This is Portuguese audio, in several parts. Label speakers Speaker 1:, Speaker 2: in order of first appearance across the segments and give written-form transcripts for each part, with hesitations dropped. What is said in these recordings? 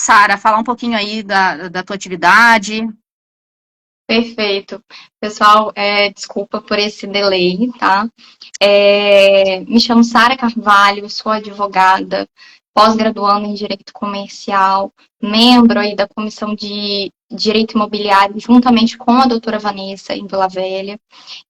Speaker 1: Sara, falar um pouquinho aí da tua atividade.
Speaker 2: Perfeito. Pessoal, desculpa por esse delay, tá? Me chamo Sara Carvalho, sou advogada, pós-graduando em Direito Comercial, membro aí da Comissão de Direito Imobiliário, juntamente com a doutora Vanessa, em Vila Velha,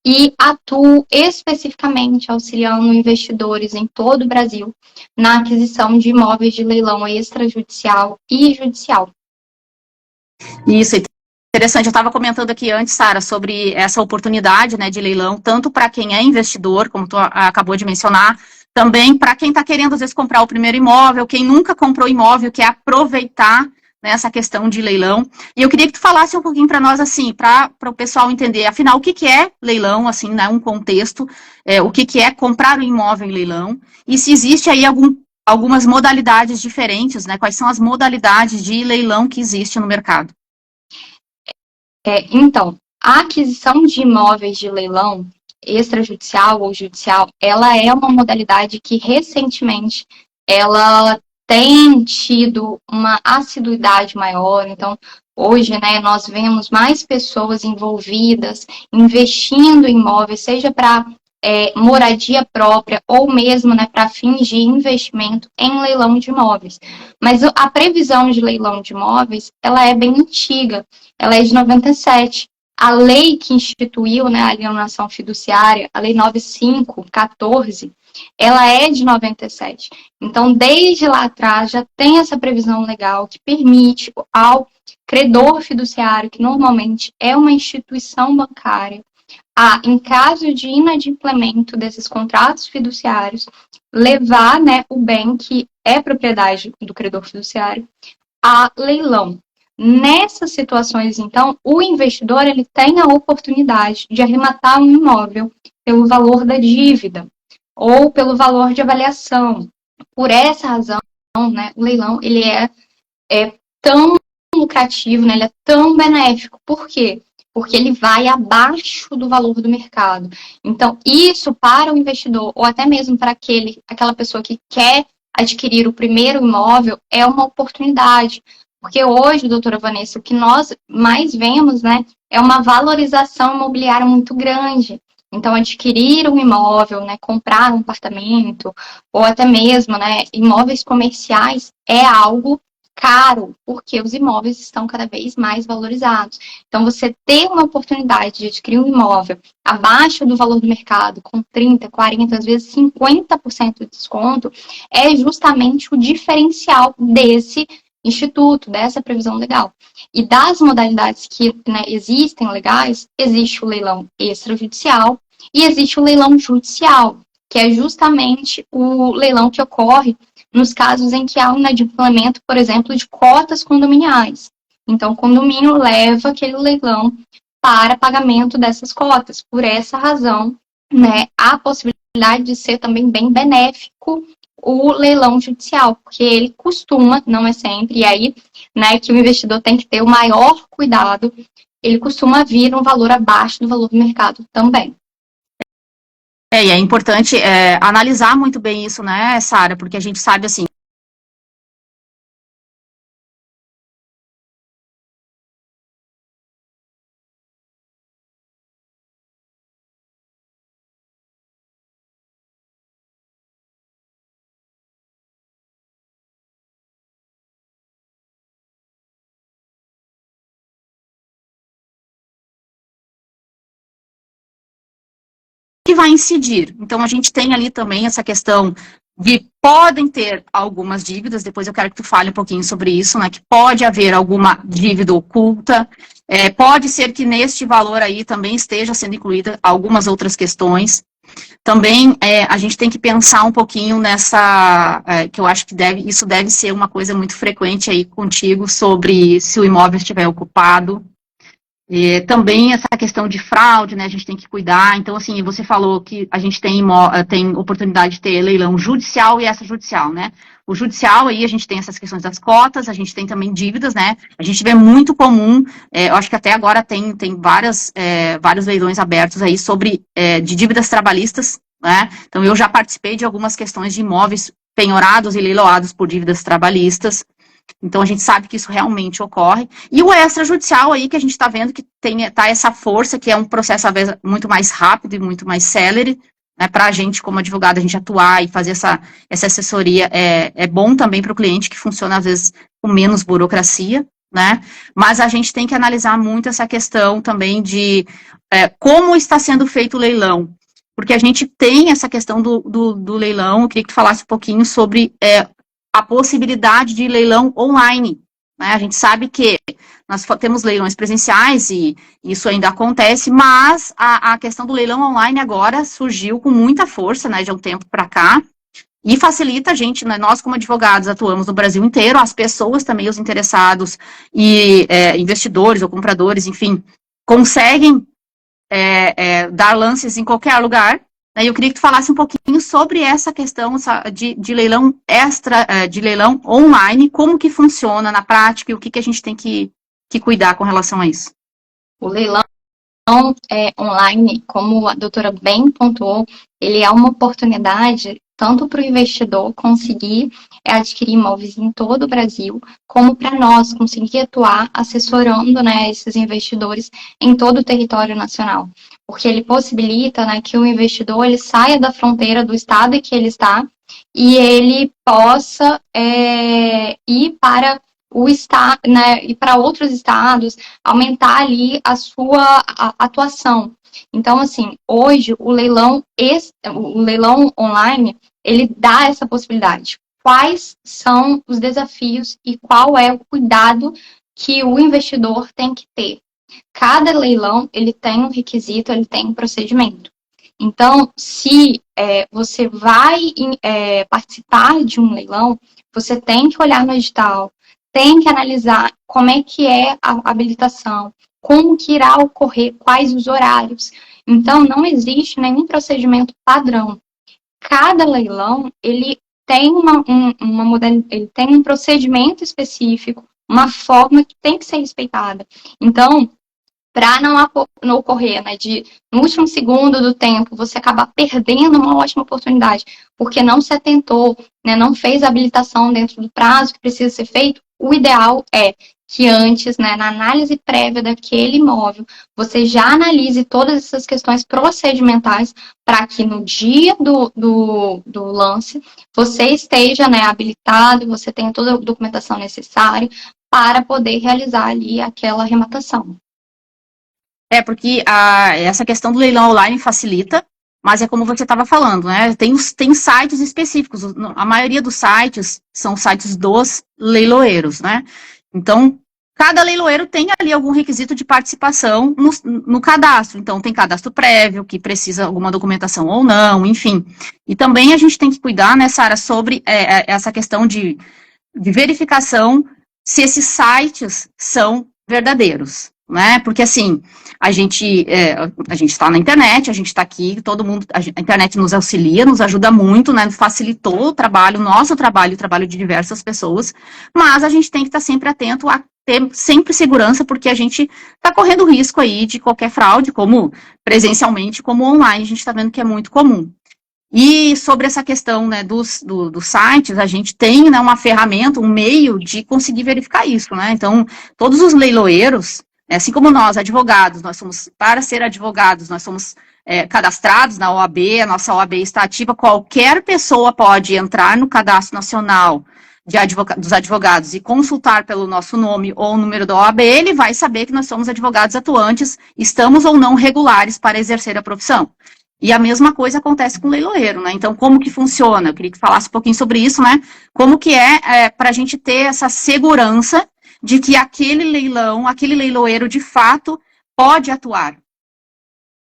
Speaker 2: e atuo especificamente auxiliando investidores em todo o Brasil na aquisição de imóveis de leilão extrajudicial e judicial.
Speaker 1: Isso, é interessante. Eu estava comentando aqui antes, Sara, sobre essa oportunidade, né, de leilão, tanto para quem é investidor, como tu acabou de mencionar, também para quem está querendo, às vezes, comprar o primeiro imóvel, quem nunca comprou imóvel, quer aproveitar, né, essa questão de leilão. E eu queria que tu falasse um pouquinho para nós, assim, para o pessoal entender, afinal, o que, que é leilão, assim, né, um contexto, o que, que é comprar um imóvel em leilão, e se existe aí algumas modalidades diferentes, né, quais são as modalidades de leilão que existe no mercado.
Speaker 2: Então, a aquisição de imóveis de leilão extrajudicial ou judicial, ela é uma modalidade que recentemente ela tem tido uma assiduidade maior. Então, hoje, né, nós vemos mais pessoas envolvidas, investindo em imóveis, seja para moradia própria ou mesmo, né, para fins de investimento em leilão de imóveis. Mas a previsão de leilão de imóveis, ela é bem antiga, ela é de 97. A lei que instituiu, né, a alienação fiduciária, a Lei 9514, ela é de 97. Então, desde lá atrás, já tem essa previsão legal que permite ao credor fiduciário, que normalmente é uma instituição bancária, em caso de inadimplemento desses contratos fiduciários, levar, né, o bem que é propriedade do credor fiduciário a leilão. Nessas situações, então, o investidor ele tem a oportunidade de arrematar um imóvel pelo valor da dívida ou pelo valor de avaliação. Por essa razão, né, o leilão ele é tão lucrativo, né, ele é tão benéfico. Por quê? Porque ele vai abaixo do valor do mercado. Então, isso para o investidor, ou até mesmo para aquela pessoa que quer adquirir o primeiro imóvel, é uma oportunidade. Porque hoje, doutora Vanessa, o que nós mais vemos, né, é uma valorização imobiliária muito grande. Então, adquirir um imóvel, né, comprar um apartamento, ou até mesmo, né, imóveis comerciais, é algo caro, porque os imóveis estão cada vez mais valorizados. Então, você ter uma oportunidade de adquirir um imóvel abaixo do valor do mercado, com 30, 40, às vezes 50% de desconto, é justamente o diferencial desse instituto, dessa previsão legal. E das modalidades que, né, existem legais, existe o leilão extrajudicial e existe o leilão judicial, que é justamente o leilão que ocorre nos casos em que há um inadimplemento, por exemplo, de cotas condominiais. Então, o condomínio leva aquele leilão para pagamento dessas cotas. Por essa razão, né, há a possibilidade de ser também bem benéfico o leilão judicial, porque ele costuma, não é sempre, e aí, né, que o investidor tem que ter o maior cuidado, ele costuma vir um valor abaixo do valor do mercado também.
Speaker 1: E é importante analisar muito bem isso, né, Sara, porque a gente sabe, assim, que vai incidir. Então, a gente tem ali também essa questão de podem ter algumas dívidas, depois eu quero que tu fale um pouquinho sobre isso, né, que pode haver alguma dívida oculta, pode ser que neste valor aí também esteja sendo incluída algumas outras questões. Também a gente tem que pensar um pouquinho nessa, que eu acho que isso deve ser uma coisa muito frequente aí contigo, sobre se o imóvel estiver ocupado. E também essa questão de fraude, né, a gente tem que cuidar. Então, assim, você falou que a gente tem oportunidade de ter leilão judicial e extrajudicial, né? O judicial, aí, a gente tem essas questões das cotas, a gente tem também dívidas, né? A gente vê muito comum, eu acho que até agora tem vários leilões abertos aí de dívidas trabalhistas, né? Então, eu já participei de algumas questões de imóveis penhorados e leiloados por dívidas trabalhistas. Então, a gente sabe que isso realmente ocorre. E o extrajudicial aí, que a gente está vendo que tá essa força, que é um processo, às vezes, muito mais rápido e muito mais célere, né, para a gente, como advogado, a gente atuar e fazer essa assessoria é bom também para o cliente, que funciona, às vezes, com menos burocracia, né? Mas a gente tem que analisar muito essa questão também de como está sendo feito o leilão. Porque a gente tem essa questão do leilão, eu queria que tu falasse um pouquinho sobre a possibilidade de leilão online, né? A gente sabe que nós temos leilões presenciais e isso ainda acontece, mas a questão do leilão online agora surgiu com muita força, né, de um tempo para cá, e facilita a gente, né, nós como advogados atuamos no Brasil inteiro, as pessoas também, os interessados e investidores ou compradores, enfim, conseguem dar lances em qualquer lugar. E eu queria que tu falasse um pouquinho sobre essa questão de leilão de leilão online, como que funciona na prática e o que a gente tem que cuidar com relação a isso.
Speaker 2: O leilão online, como a doutora bem pontuou, ele é uma oportunidade tanto para o investidor conseguir adquirir imóveis em todo o Brasil, como para nós conseguir atuar assessorando, né, esses investidores em todo o território nacional. Porque ele possibilita, né, que o investidor ele saia da fronteira do estado em que ele está e ele possa ir para o estado, né, e para outros estados, aumentar ali a sua atuação. Então, assim, hoje o leilão online, ele dá essa possibilidade. Quais são os desafios e qual é o cuidado que o investidor tem que ter? Cada leilão, ele tem um requisito, ele tem um procedimento. Então, se você vai participar de um leilão, você tem que olhar no edital, tem que analisar como é que é a habilitação, como que irá ocorrer, quais os horários. Então, não existe nenhum procedimento padrão. Cada leilão, ele tem ele tem um procedimento específico, uma forma que tem que ser respeitada. Então, para não ocorrer, né, no último segundo do tempo, você acabar perdendo uma ótima oportunidade, porque não se atentou, né, não fez a habilitação dentro do prazo que precisa ser feito, o ideal é que antes, né, na análise prévia daquele imóvel, você já analise todas essas questões procedimentais para que no dia do lance você esteja, né, habilitado, você tenha toda a documentação necessária para poder realizar ali aquela arrematação.
Speaker 1: Porque essa questão do leilão online facilita, mas é como você estava falando, né? Tem sites específicos. A maioria dos sites são sites dos leiloeiros, né? Então, cada leiloeiro tem ali algum requisito de participação no cadastro. Então, tem cadastro prévio, que precisa alguma documentação ou não, enfim. E também a gente tem que cuidar, né, Sara, sobre essa questão de verificação se esses sites são verdadeiros, né? Porque, assim, a gente está na internet, a gente está aqui, todo mundo, a internet nos auxilia, nos ajuda muito, né? Facilitou o trabalho, nosso trabalho, o trabalho de diversas pessoas, mas a gente tem que estar sempre atento a ter sempre segurança, porque a gente está correndo risco aí de qualquer fraude, como presencialmente, como online, a gente está vendo que é muito comum. E sobre essa questão, né, dos sites, a gente tem, né, uma ferramenta, um meio de conseguir verificar isso, né? Então, todos os leiloeiros, assim como nós, advogados, para ser advogados, nós somos cadastrados na OAB, a nossa OAB está ativa, qualquer pessoa pode entrar no Cadastro Nacional dos Advogados e consultar pelo nosso nome ou número da OAB, ele vai saber que nós somos advogados atuantes, estamos ou não regulares para exercer a profissão. E a mesma coisa acontece com o leiloeiro, né? Então, como que funciona? Eu queria que falasse um pouquinho sobre isso, né? Como que para a gente ter essa segurança de que aquele leiloeiro, de fato, pode atuar.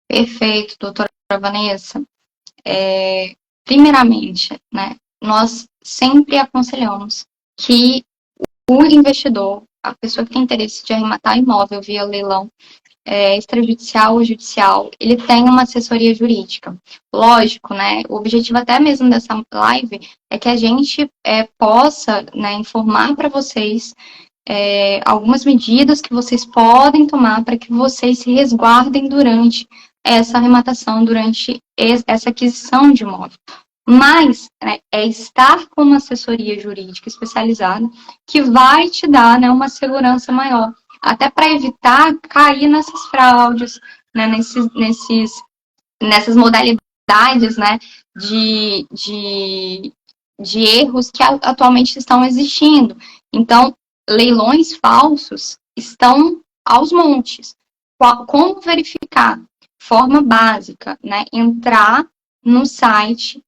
Speaker 2: Perfeito, doutora Vanessa. Primeiramente, né, nós sempre aconselhamos que o investidor, a pessoa que tem interesse de arrematar imóvel via leilão, extrajudicial ou judicial, ele tem uma assessoria jurídica. Lógico, né, o objetivo até mesmo dessa live é que a gente possa, né, informar para vocês algumas medidas que vocês podem tomar para que vocês se resguardem durante essa arrematação, durante essa aquisição de imóvel. Mas é estar com uma assessoria jurídica especializada que vai te dar, né, uma segurança maior, até para evitar cair nessas fraudes, né, nessas modalidades, né, de erros que atualmente estão existindo. Então, leilões falsos estão aos montes. Como verificar? Forma básica, né? Entrar no site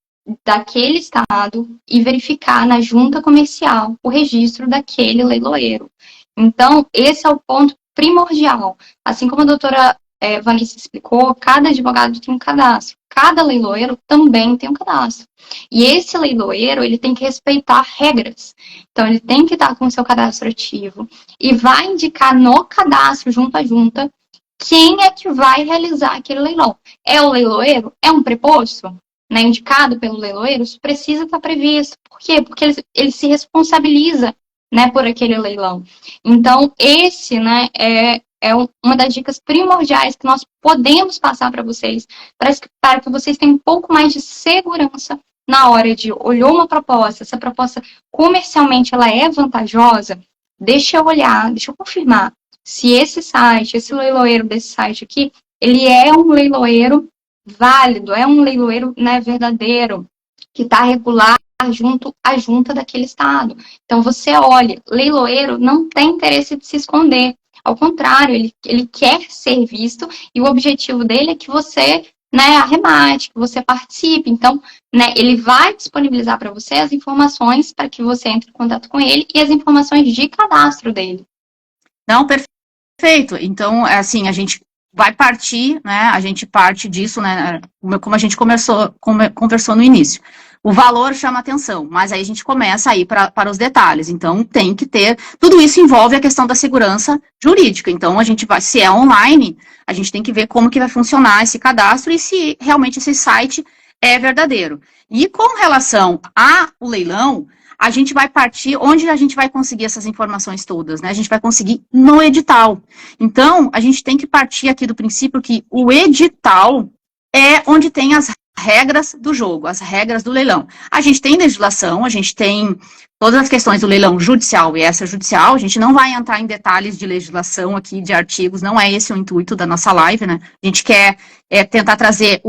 Speaker 2: daquele estado e verificar na junta comercial o registro daquele leiloeiro. Então, esse é o ponto primordial. Assim como a doutora Vanessa explicou, cada advogado tem um cadastro. Cada leiloeiro também tem um cadastro. E esse leiloeiro, ele tem que respeitar regras. Então, ele tem que estar com o seu cadastro ativo e vai indicar no cadastro, junto à junta, quem é que vai realizar aquele leilão. É o leiloeiro? É um preposto? Né, indicado pelo leiloeiro? Isso precisa estar previsto. Por quê? Porque ele se responsabiliza, né, por aquele leilão. Então, esse, né, é uma das dicas primordiais que nós podemos passar para vocês, para que vocês tenham um pouco mais de segurança na hora de olhou uma proposta, essa proposta comercialmente ela é vantajosa, deixa eu olhar, deixa eu confirmar se esse site, esse leiloeiro desse site aqui, ele é um leiloeiro válido, é um leiloeiro, né, verdadeiro, que está regular junto à junta daquele estado. Então, você olha, leiloeiro não tem interesse de se esconder. Ao contrário, ele quer ser visto e o objetivo dele é que você, né, arremate, que você participe. Então, né, ele vai disponibilizar para você as informações para que você entre em contato com ele e as informações de cadastro dele.
Speaker 1: Não, perfeito. Então, assim, a gente vai partir, né, a gente parte disso, né, como a gente conversou no início. O valor chama atenção, mas aí a gente começa a ir para os detalhes. Então, tem que ter... Tudo isso envolve a questão da segurança jurídica. Então, a gente vai... Se é online, a gente tem que ver como que vai funcionar esse cadastro e se realmente esse site é verdadeiro. E com relação ao leilão, a gente vai partir... Onde a gente vai conseguir essas informações todas, né? A gente vai conseguir no edital. Então, a gente tem que partir aqui do princípio que o edital é onde tem as regras do jogo, as regras do leilão. A gente tem legislação, a gente tem todas as questões do leilão judicial e extrajudicial, a gente não vai entrar em detalhes de legislação aqui, de artigos, não é esse o intuito da nossa live, né? A gente quer tentar trazer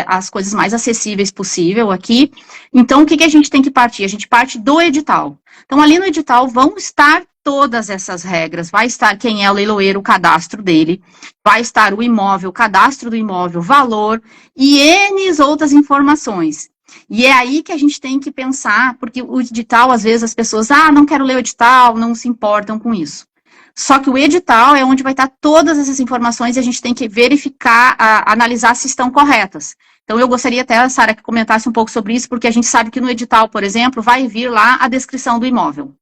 Speaker 1: as coisas mais acessíveis possível aqui. Então, o que a gente tem que partir? A gente parte do edital. Então, ali no edital vão estar todas essas regras, vai estar quem é o leiloeiro, o cadastro dele, vai estar o imóvel, o cadastro do imóvel, valor e N outras informações. E é aí que a gente tem que pensar, porque o edital, às vezes, as pessoas, não quero ler o edital, não se importam com isso. Só que o edital é onde vai estar todas essas informações e a gente tem que verificar, analisar se estão corretas. Então, eu gostaria até, Sara, que comentasse um pouco sobre isso, porque a gente sabe que no edital, por exemplo, vai vir lá a descrição do imóvel.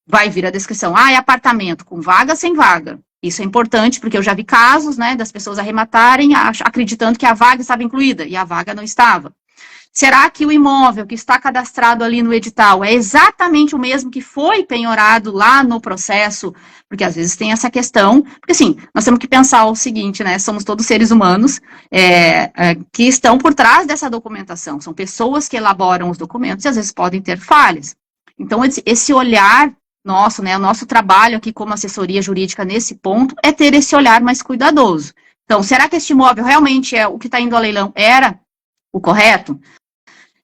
Speaker 1: Vai vir a descrição, é apartamento com vaga, sem vaga. Isso é importante, porque eu já vi casos, né, das pessoas arrematarem, acreditando que a vaga estava incluída, e a vaga não estava. Será que o imóvel que está cadastrado ali no edital é exatamente o mesmo que foi penhorado lá no processo? Porque às vezes tem essa questão, porque assim, nós temos que pensar o seguinte, né, somos todos seres humanos que estão por trás dessa documentação, são pessoas que elaboram os documentos e às vezes podem ter falhas. Então, esse olhar nosso, né, o nosso trabalho aqui como assessoria jurídica nesse ponto é ter esse olhar mais cuidadoso. Então, será que este imóvel realmente o que está indo ao leilão era o correto?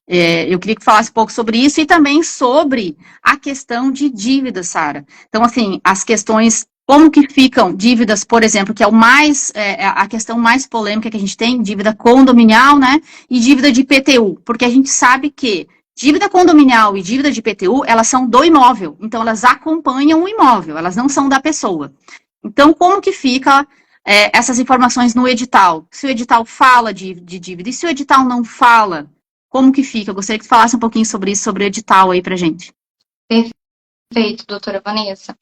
Speaker 1: Eu queria que falasse um pouco sobre isso e também sobre a questão de dívidas, Sara. Então, assim, as questões, como que ficam dívidas, por exemplo, que é a questão mais polêmica que a gente tem, dívida condominial, né, e dívida de IPTU, porque a gente sabe que dívida condominial e dívida de IPTU, elas são do imóvel, então elas acompanham o imóvel, elas não são da pessoa. Então, como que fica essas informações no edital? Se o edital fala de dívida, e se o edital não fala, como que fica? Eu gostaria que você falasse um pouquinho sobre isso, sobre o edital aí pra gente.
Speaker 2: Perfeito, doutora Vanessa.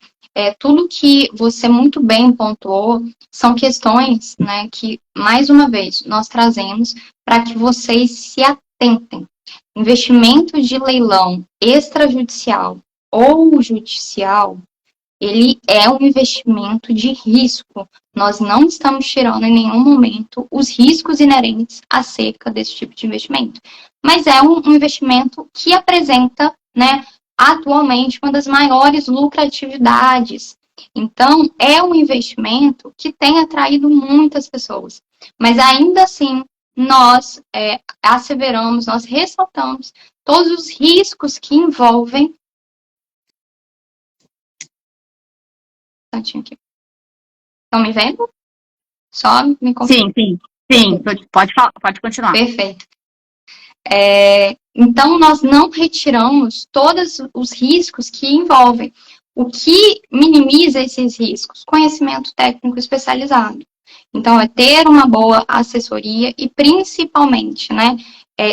Speaker 2: Tudo que você muito bem pontuou são questões, né, que, mais uma vez, nós trazemos para que vocês se atentem. Investimento de leilão extrajudicial ou judicial ele é um investimento de risco. Nós não estamos tirando em nenhum momento os riscos inerentes acerca desse tipo de investimento. Mas é um investimento que apresenta, né, atualmente uma das maiores lucratividades. Então, é um investimento que tem atraído muitas pessoas. Mas ainda assim, nós asseveramos, nós ressaltamos todos os riscos que envolvem. Aqui. Estão me vendo? Só me confirma.
Speaker 1: Sim. Pode continuar.
Speaker 2: Perfeito. Então, nós não retiramos todos os riscos que envolvem. O que minimiza esses riscos? Conhecimento técnico especializado. Então, é ter uma boa assessoria e, principalmente, né,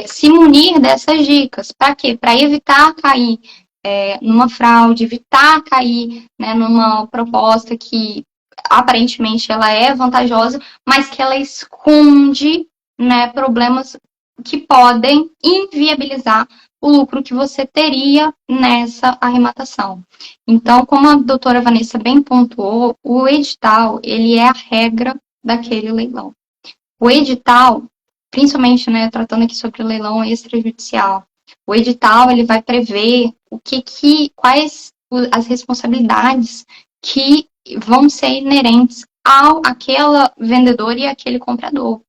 Speaker 2: se munir dessas dicas. Para quê? Para evitar cair numa fraude, evitar cair, né, numa proposta que aparentemente ela é vantajosa, mas que ela esconde, né, problemas que podem inviabilizar o lucro que você teria nessa arrematação. Então, como a doutora Vanessa bem pontuou, o edital, ele é a regra daquele leilão. O edital, principalmente, né, tratando aqui sobre o leilão extrajudicial, o edital, ele vai prever quais as responsabilidades que vão ser inerentes àquela vendedor e àquele comprador.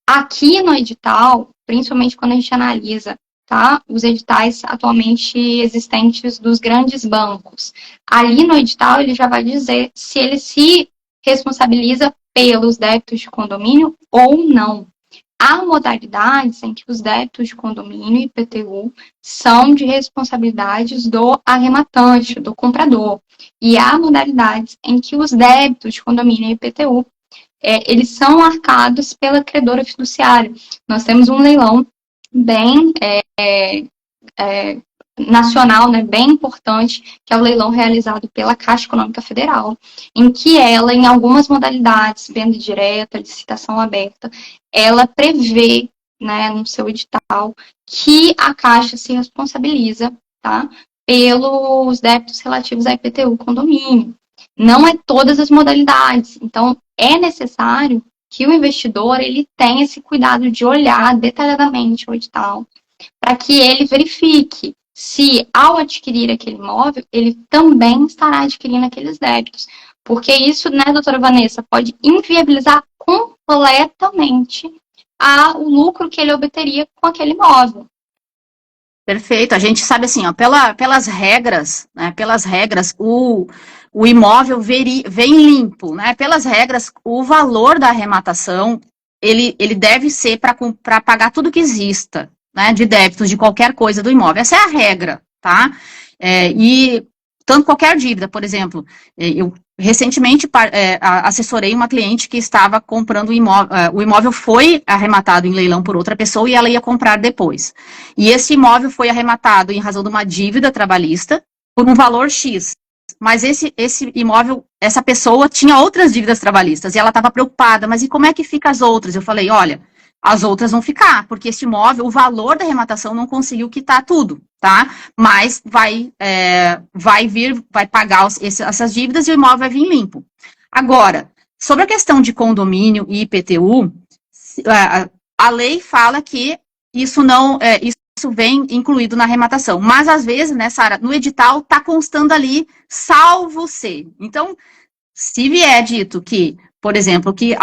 Speaker 2: Aqui no edital, principalmente quando a gente analisa, tá, os editais atualmente existentes dos grandes bancos, ali no edital ele já vai dizer se ele se responsabiliza pelos débitos de condomínio ou não. Há modalidades em que os débitos de condomínio e IPTU são de responsabilidades do arrematante, do comprador. E há modalidades em que os débitos de condomínio e IPTU eles são arcados pela credora fiduciária. Nós temos um leilão bem nacional, né, bem importante, que é o leilão realizado pela Caixa Econômica Federal, em que ela, em algumas modalidades, venda direta, licitação aberta, ela prevê, né, no seu edital, que a Caixa se responsabiliza, tá, pelos débitos relativos a IPTU condomínio. Não é todas as modalidades. Então, é necessário que o investidor ele tenha esse cuidado de olhar detalhadamente o edital, para que ele verifique se, ao adquirir aquele imóvel, ele também estará adquirindo aqueles débitos. Porque isso, né, doutora Vanessa, pode inviabilizar completamente o lucro que ele obteria com aquele imóvel.
Speaker 1: Perfeito. A gente sabe assim, ó, pelas regras, né, o imóvel vem limpo, né? Pelas regras, o valor da arrematação, ele deve ser para pagar tudo que exista, né, de débitos de qualquer coisa do imóvel. Essa é a regra, tá? E tanto qualquer dívida, por exemplo, eu recentemente assessorei uma cliente que estava comprando o imóvel foi arrematado em leilão por outra pessoa e ela ia comprar depois. E esse imóvel foi arrematado em razão de uma dívida trabalhista por um valor X. Mas esse imóvel, essa pessoa tinha outras dívidas trabalhistas e ela estava preocupada, mas e como é que fica as outras? Eu falei, olha, as outras vão ficar, porque esse imóvel, o valor da arrematação não conseguiu quitar tudo, tá? Mas vai pagar essas dívidas e o imóvel vai vir limpo. Agora, sobre a questão de condomínio e IPTU, a lei fala que isso vem incluído na arrematação. Mas, às vezes, né, Sara, no edital está constando ali, salvo se. Então, se vier dito que, por exemplo, que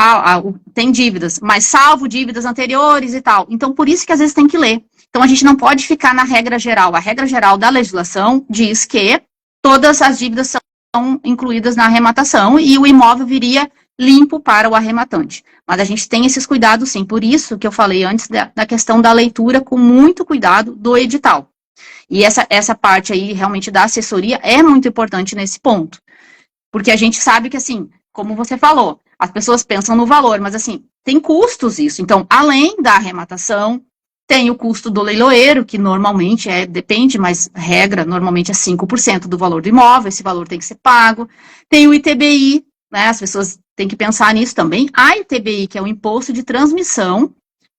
Speaker 1: tem dívidas, mas salvo dívidas anteriores e tal. Então, por isso que às vezes tem que ler. Então, a gente não pode ficar na regra geral. A regra geral da legislação diz que todas as dívidas são incluídas na arrematação e o imóvel viria limpo para o arrematante. Mas a gente tem esses cuidados, sim. Por isso que eu falei antes da questão da leitura com muito cuidado do edital. E essa parte aí, realmente, da assessoria é muito importante nesse ponto. Porque a gente sabe que, assim, como você falou, as pessoas pensam no valor, mas, assim, tem custos isso. Então, além da arrematação, tem o custo do leiloeiro, que normalmente depende, mas regra, normalmente é 5% do valor do imóvel, esse valor tem que ser pago. Tem o ITBI, né, as pessoas têm que pensar nisso também. A ITBI, que é o Imposto de Transmissão,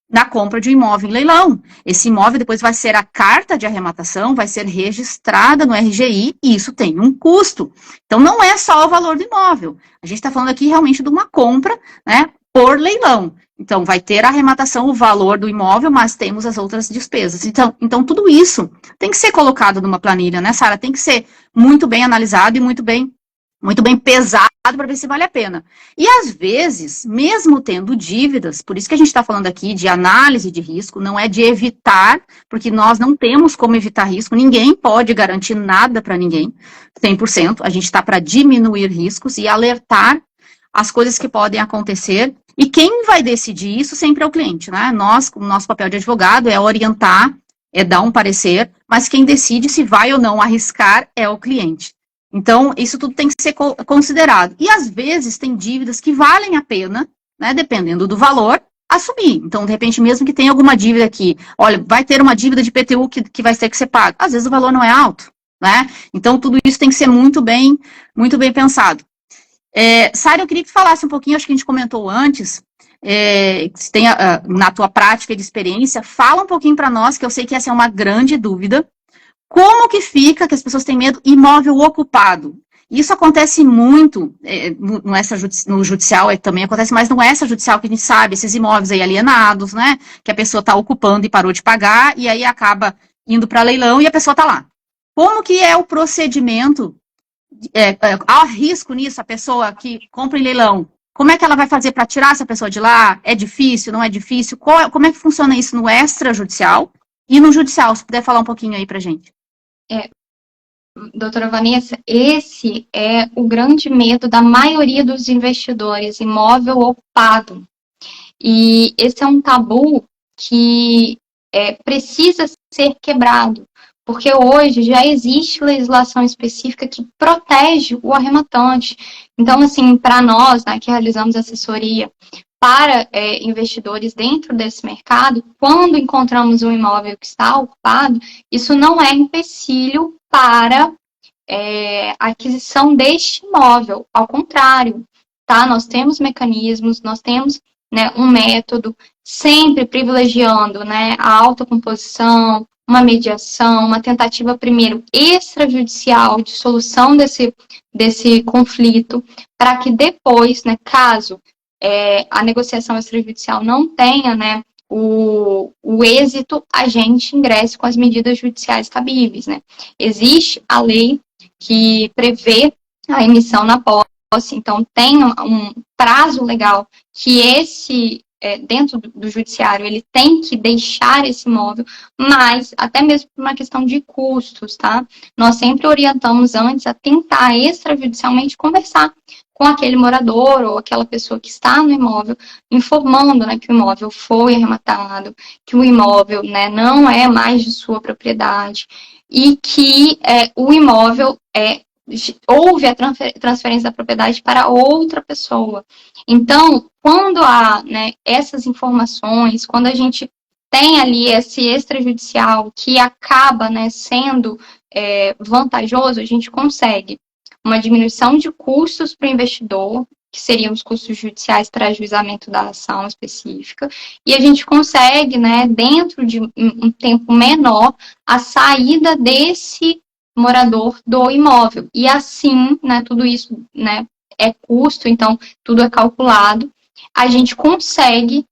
Speaker 1: na compra de um imóvel em leilão. Esse imóvel depois vai ser a carta de arrematação, vai ser registrada no RGI, e isso tem um custo. Então, não é só o valor do imóvel. A gente está falando aqui realmente de uma compra, né, por leilão. Então, vai ter a arrematação, o valor do imóvel, mas temos as outras despesas. Então tudo isso tem que ser colocado numa planilha, né, Sara? Tem que ser muito bem analisado e muito bem pesado para ver se vale a pena. E às vezes, mesmo tendo dívidas, por isso que a gente está falando aqui de análise de risco, não é de evitar, porque nós não temos como evitar risco, ninguém pode garantir nada para ninguém, 100%, a gente está para diminuir riscos e alertar as coisas que podem acontecer, e quem vai decidir isso sempre é o cliente, né? Nós, o nosso papel de advogado é orientar, é dar um parecer, mas quem decide se vai ou não arriscar é o cliente. Então, isso tudo tem que ser considerado. E, às vezes, tem dívidas que valem a pena, né, dependendo do valor, assumir. Então, de repente, mesmo que tenha alguma dívida aqui, olha, vai ter uma dívida de IPTU que vai ter que ser paga. Às vezes, o valor não é alto, né? Então, tudo isso tem que ser muito bem pensado. Sara, eu queria que tu falasse um pouquinho, acho que a gente comentou antes, se tem na tua prática de experiência, fala um pouquinho para nós, que eu sei que essa é uma grande dúvida. Como que fica, que as pessoas têm medo, imóvel ocupado? Isso acontece muito no judicial, também acontece mais no extrajudicial, que a gente sabe, esses imóveis aí alienados, né, que a pessoa está ocupando e parou de pagar, e aí acaba indo para leilão e a pessoa está lá. Como que é o procedimento? Há risco nisso, a pessoa que compra em leilão, como é que ela vai fazer para tirar essa pessoa de lá? É difícil, não é difícil? Como é que funciona isso no extrajudicial e no judicial? Se puder falar um pouquinho aí pra gente.
Speaker 2: Doutora Vanessa, esse é o grande medo da maioria dos investidores, imóvel ocupado. E esse é um tabu que precisa ser quebrado, porque hoje já existe legislação específica que protege o arrematante. Então, assim, para nós, né, que realizamos assessoria para investidores dentro desse mercado, quando encontramos um imóvel que está ocupado, isso não é empecilho para a aquisição deste imóvel. Ao contrário, tá? Nós temos mecanismos, nós temos, né, um método, sempre privilegiando, né, a autocomposição, uma mediação, uma tentativa, primeiro, extrajudicial de solução desse conflito, para que depois, né, caso a negociação extrajudicial não tenha, né, o êxito, a gente ingresse com as medidas judiciais cabíveis, né? Existe a lei que prevê a emissão na posse, então tem um prazo legal que dentro do judiciário, ele tem que deixar esse imóvel, mas até mesmo por uma questão de custos, tá? Nós sempre orientamos antes a tentar extrajudicialmente conversar com aquele morador ou aquela pessoa que está no imóvel, informando, né, que o imóvel foi arrematado, que o imóvel, né, não é mais de sua propriedade e que o imóvel houve a transferência da propriedade para outra pessoa. Então, quando há, né, essas informações, quando a gente tem ali esse extrajudicial que acaba, né, sendo vantajoso, a gente consegue uma diminuição de custos para o investidor, que seriam os custos judiciais para ajuizamento da ação específica, e a gente consegue, né, dentro de um tempo menor, a saída desse morador do imóvel. E assim, né, tudo isso, né, é custo, então tudo é calculado, a gente consegue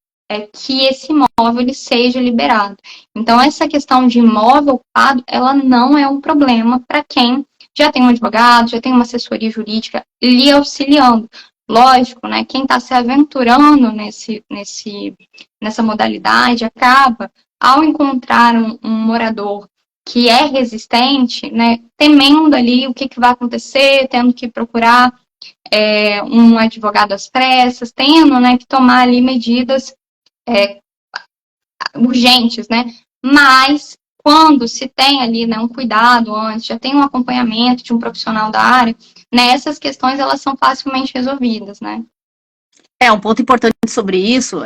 Speaker 2: que esse imóvel ele seja liberado. Então, essa questão de imóvel ocupado, ela não é um problema para quem já tem um advogado, já tem uma assessoria jurídica lhe auxiliando. Lógico, né, quem está se aventurando nessa modalidade acaba, ao encontrar um morador que é resistente, né, temendo ali o que vai acontecer, tendo que procurar um advogado às pressas, tendo, né, que tomar ali medidas urgentes, né, mas quando se tem ali, né, um cuidado antes, já tem um acompanhamento de um profissional da área, né, essas questões elas são facilmente resolvidas, né.
Speaker 1: Um ponto importante sobre isso,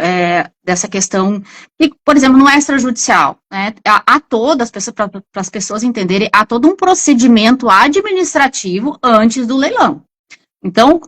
Speaker 1: dessa questão, que, por exemplo, no extrajudicial, né, há todas, para as pessoas entenderem, há todo um procedimento administrativo antes do leilão. Então,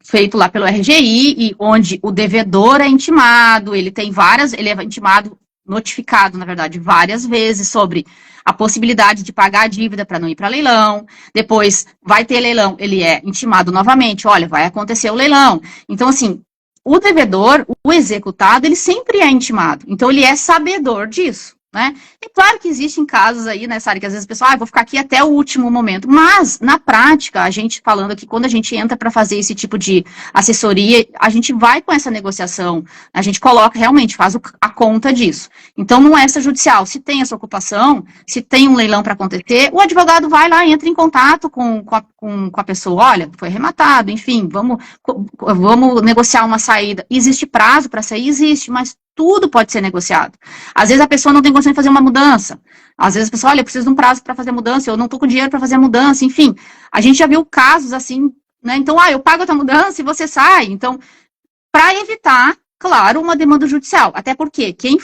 Speaker 1: feito lá pelo RGI, e onde o devedor é intimado, ele é intimado, notificado, na verdade, várias vezes sobre a possibilidade de pagar a dívida para não ir para leilão. Depois vai ter leilão, ele é intimado novamente, olha, vai acontecer o leilão. Então, assim, o devedor, o executado, ele sempre é intimado. Então, ele é sabedor disso, né? E claro que existem casos aí, né, Sara, que às vezes o pessoal, vou ficar aqui até o último momento. Mas, na prática, a gente falando aqui, quando a gente entra para fazer esse tipo de assessoria, a gente vai com essa negociação, a gente coloca, realmente, faz a conta disso. Então, não é extrajudicial. Se tem essa ocupação, se tem um leilão para acontecer, o advogado vai lá, entra em contato com a pessoa, olha, foi arrematado, enfim, vamos negociar uma saída. Existe prazo para sair? Existe, mas tudo pode ser negociado. Às vezes a pessoa não tem condição de fazer uma mudança. Às vezes a pessoa, olha, eu preciso de um prazo para fazer a mudança, eu não estou com dinheiro para fazer a mudança, enfim. A gente já viu casos assim, né? Então, eu pago a tua mudança e você sai. Então, para evitar, claro, uma demanda judicial. Até porque quem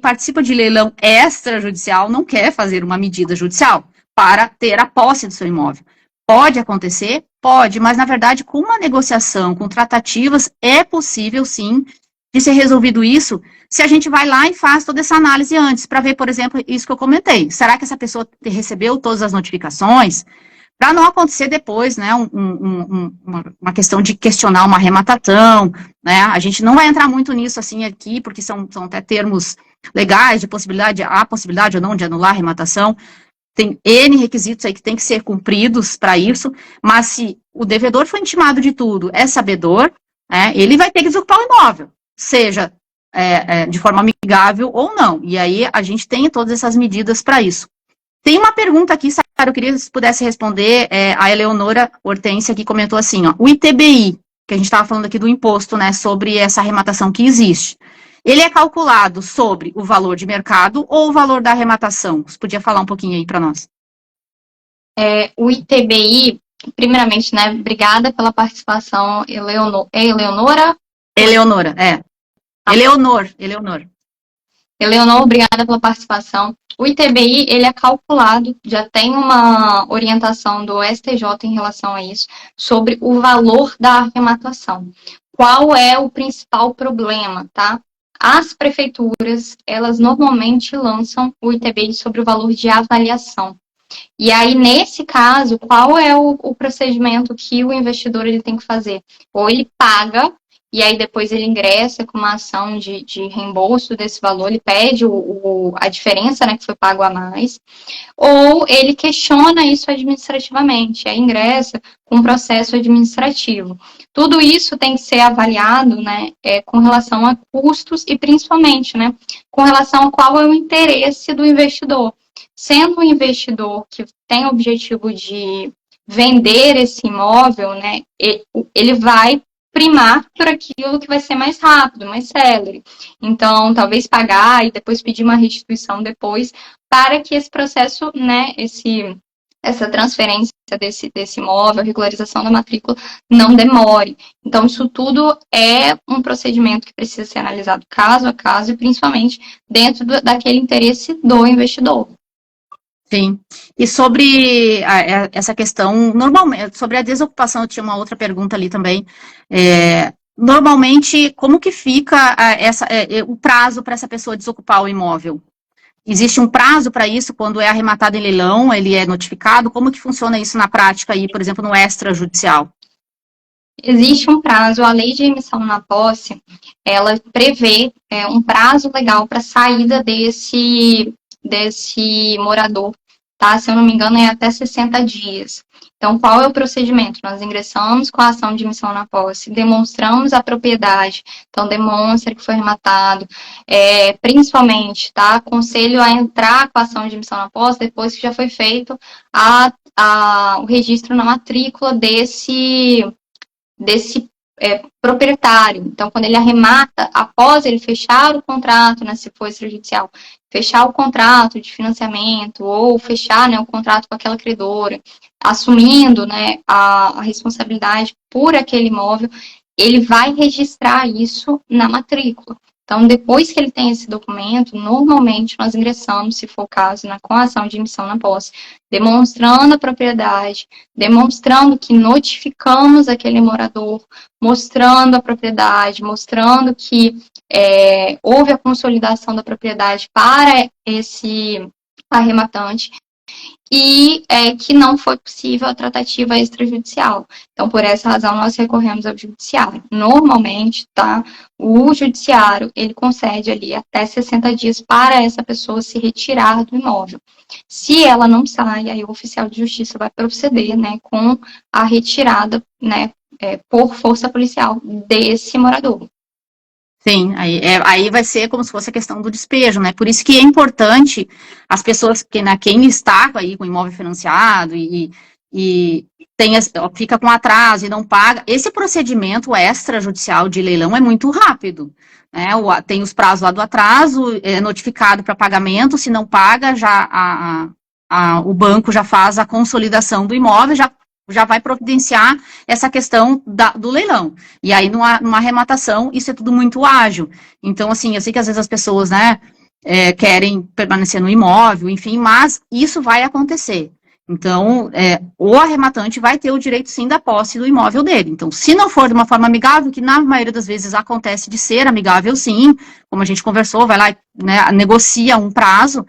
Speaker 1: participa de leilão extrajudicial não quer fazer uma medida judicial para ter a posse do seu imóvel. Pode acontecer? Pode, mas na verdade, com uma negociação, com tratativas, é possível sim de ser resolvido isso, se a gente vai lá e faz toda essa análise antes, para ver, por exemplo, isso que eu comentei. Será que essa pessoa recebeu todas as notificações? Para não acontecer depois, né, uma questão de questionar uma arrematação, né, a gente não vai entrar muito nisso assim aqui, porque são até termos legais de há possibilidade ou não de anular a arrematação, tem N requisitos aí que tem que ser cumpridos para isso, mas se o devedor foi intimado de tudo, é sabedor, né, ele vai ter que desocupar o imóvel, seja de forma amigável ou não, e aí a gente tem todas essas medidas para isso. Tem uma pergunta aqui, Sara, eu queria se pudesse responder, a Eleonora Hortência que comentou assim, ó, o ITBI, que a gente estava falando aqui do imposto, né, sobre essa arrematação que existe, ele é calculado sobre o valor de mercado ou o valor da arrematação? Você podia falar um pouquinho aí para nós?
Speaker 2: O ITBI, primeiramente, né, obrigada pela participação, Eleonora?
Speaker 1: Eleonora, Eleonor.
Speaker 2: Eleonor, obrigada pela participação. O ITBI, ele é calculado, já tem uma orientação do STJ em relação a isso, sobre o valor da arrematação. Qual é o principal problema, tá? As prefeituras, elas normalmente lançam o ITBI sobre o valor de avaliação. E aí, nesse caso, qual é o procedimento que o investidor ele tem que fazer? Ou ele paga, e aí depois ele ingressa com uma ação de reembolso desse valor, ele pede a diferença, né, que foi pago a mais, ou ele questiona isso administrativamente, aí ingressa com um processo administrativo. Tudo isso tem que ser avaliado, né, com relação a custos e principalmente, né, com relação a qual é o interesse do investidor. Sendo um investidor que tem o objetivo de vender esse imóvel, né, ele vai primar por aquilo que vai ser mais rápido, mais célere. Então, talvez pagar e depois pedir uma restituição depois, para que esse processo, né, essa transferência desse imóvel, a regularização da matrícula, não demore. Então, isso tudo é um procedimento que precisa ser analisado caso a caso e principalmente dentro daquele interesse do investidor.
Speaker 1: Sim. E sobre essa questão, normalmente, sobre a desocupação, eu tinha uma outra pergunta ali também. Normalmente, como que fica o prazo para essa pessoa desocupar o imóvel? Existe um prazo para isso quando é arrematado em leilão, ele é notificado? Como que funciona isso na prática aí, por exemplo, no extrajudicial?
Speaker 2: Existe um prazo, a lei de emissão na posse, ela prevê um prazo legal para saída desse morador, tá? Se eu não me engano, é até 60 dias. Então, qual é o procedimento? Nós ingressamos com a ação de emissão na posse, demonstramos a propriedade, então demonstra que foi arrematado, principalmente, tá? Aconselho a entrar com a ação de emissão na posse depois que já foi feito o registro na matrícula desse proprietário. Então, quando ele arremata, após ele fechar o contrato, né, se for extrajudicial, fechar o contrato de financiamento ou fechar, né, o contrato com aquela credora, assumindo, né, a responsabilidade por aquele imóvel, ele vai registrar isso na matrícula. Então, depois que ele tem esse documento, normalmente nós ingressamos, se for o caso, com a ação de emissão na posse, demonstrando a propriedade, demonstrando que notificamos aquele morador, mostrando a propriedade, mostrando que houve a consolidação da propriedade para esse arrematante, e que não foi possível a tratativa extrajudicial. Então, por essa razão, nós recorremos ao judiciário. Normalmente, o judiciário, ele concede ali até 60 dias para essa pessoa se retirar do imóvel. Se ela não sai, aí o oficial de justiça vai proceder, com a retirada, por força policial desse morador.
Speaker 1: Sim, aí vai ser como se fosse a questão do despejo, né? Por isso que é importante as pessoas, quem está aí com o imóvel financiado e fica com atraso e não paga, esse procedimento extrajudicial de leilão é muito rápido, né? Tem os prazos lá do atraso, é notificado para pagamento, se não paga, já o banco já faz a consolidação do imóvel, já vai providenciar essa questão do leilão. E aí, numa arrematação, isso é tudo muito ágil. Então, assim, eu sei que às vezes as pessoas, querem permanecer no imóvel, enfim, mas isso vai acontecer. Então, o arrematante vai ter o direito, sim, da posse do imóvel dele. Então, se não for de uma forma amigável, que na maioria das vezes acontece de ser amigável, sim, como a gente conversou, vai lá, negocia um prazo.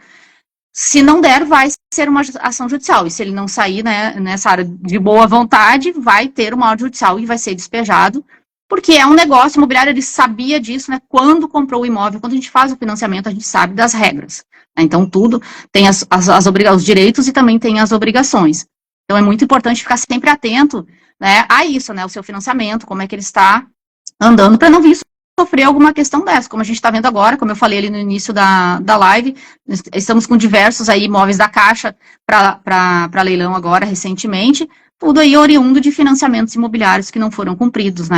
Speaker 1: Se não der, vai ser uma ação judicial. E se ele não sair, nessa área de boa vontade, vai ter uma ordem judicial e vai ser despejado, porque é um negócio imobiliário, ele sabia disso, quando comprou o imóvel, quando a gente faz o financiamento, a gente sabe das regras. Então, tudo tem os direitos e também tem as obrigações. Então, é muito importante ficar sempre atento, a isso, o seu financiamento, como é que ele está andando, para não vir sofrer alguma questão dessa, como a gente está vendo agora, como eu falei ali no início da live, estamos com diversos aí imóveis da Caixa para leilão agora, recentemente, tudo aí oriundo de financiamentos imobiliários que não foram cumpridos,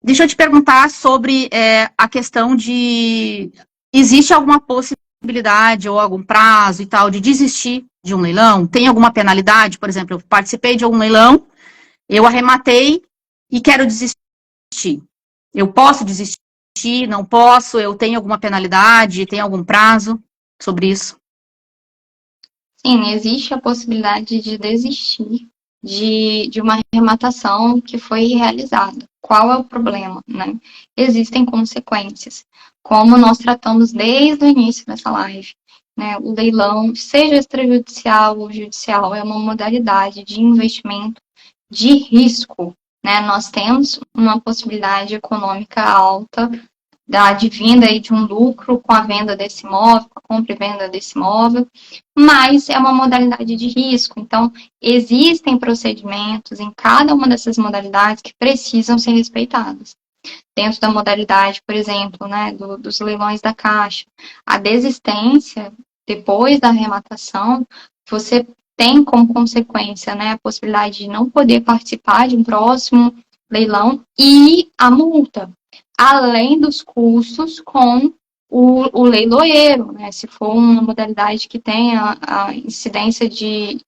Speaker 1: Deixa eu te perguntar sobre a questão de, existe alguma possibilidade ou algum prazo e tal de desistir de um leilão? Tem alguma penalidade? Por exemplo, eu participei de algum leilão, eu arrematei e quero desistir. Eu posso desistir? Não posso? Eu tenho alguma penalidade? Tem algum prazo sobre isso?
Speaker 2: Sim, existe a possibilidade de desistir de uma arrematação que foi realizada. Qual é o problema, Existem consequências. Como nós tratamos desde o início dessa live, o leilão, seja extrajudicial ou judicial, é uma modalidade de investimento de risco, Nós temos uma possibilidade econômica alta da advinda aí de um lucro com a venda desse imóvel, com a compra e venda desse imóvel, mas é uma modalidade de risco. Então, existem procedimentos em cada uma dessas modalidades que precisam ser respeitados. Dentro da modalidade, por exemplo, dos leilões da Caixa, a desistência, depois da arrematação, você tem como consequência, a possibilidade de não poder participar de um próximo leilão e a multa, além dos custos com o leiloeiro, se for uma modalidade que tenha a incidência de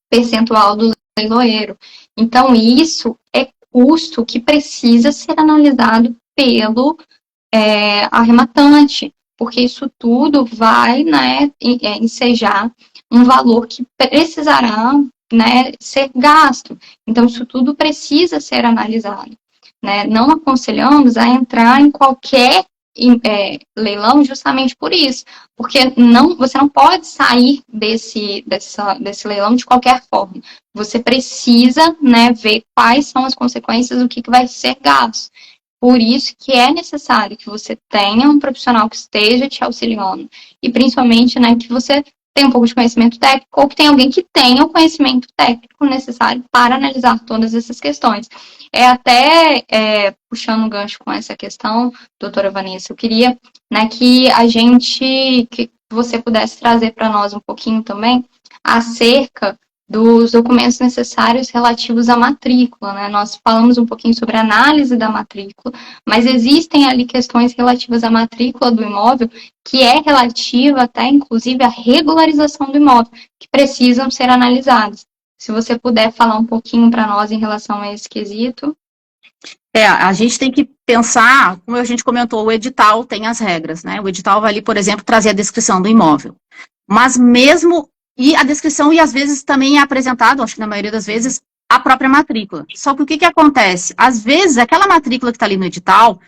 Speaker 2: percentual do leiloeiro. Então, isso é custo que precisa ser analisado pelo arrematante, porque isso tudo vai ensejar um valor que precisará ser gasto. Então, isso tudo precisa ser analisado. Não aconselhamos a entrar em qualquer leilão justamente por isso, porque você não pode sair desse leilão de qualquer forma. Você precisa ver quais são as consequências, o que vai ser gasto. Por isso que é necessário que você tenha um profissional que esteja te auxiliando e principalmente que você tenha um pouco de conhecimento técnico ou que tenha alguém que tenha o conhecimento técnico necessário para analisar todas essas questões. Até puxando um gancho com essa questão, doutora Vanessa, eu queria que você pudesse trazer para nós um pouquinho também acerca dos documentos necessários relativos à matrícula, Nós falamos um pouquinho sobre a análise da matrícula, mas existem ali questões relativas à matrícula do imóvel, que é relativa até, inclusive, à regularização do imóvel, que precisam ser analisadas. Se você puder falar um pouquinho para nós em relação a esse quesito.
Speaker 1: A gente tem que pensar, como a gente comentou, o edital tem as regras, né? O edital vai ali, por exemplo, trazer a descrição do imóvel. Mas mesmo, e a descrição, e às vezes também é apresentado, acho que na maioria das vezes, a própria matrícula. Só que o que que acontece? Às vezes, aquela matrícula que está ali no edital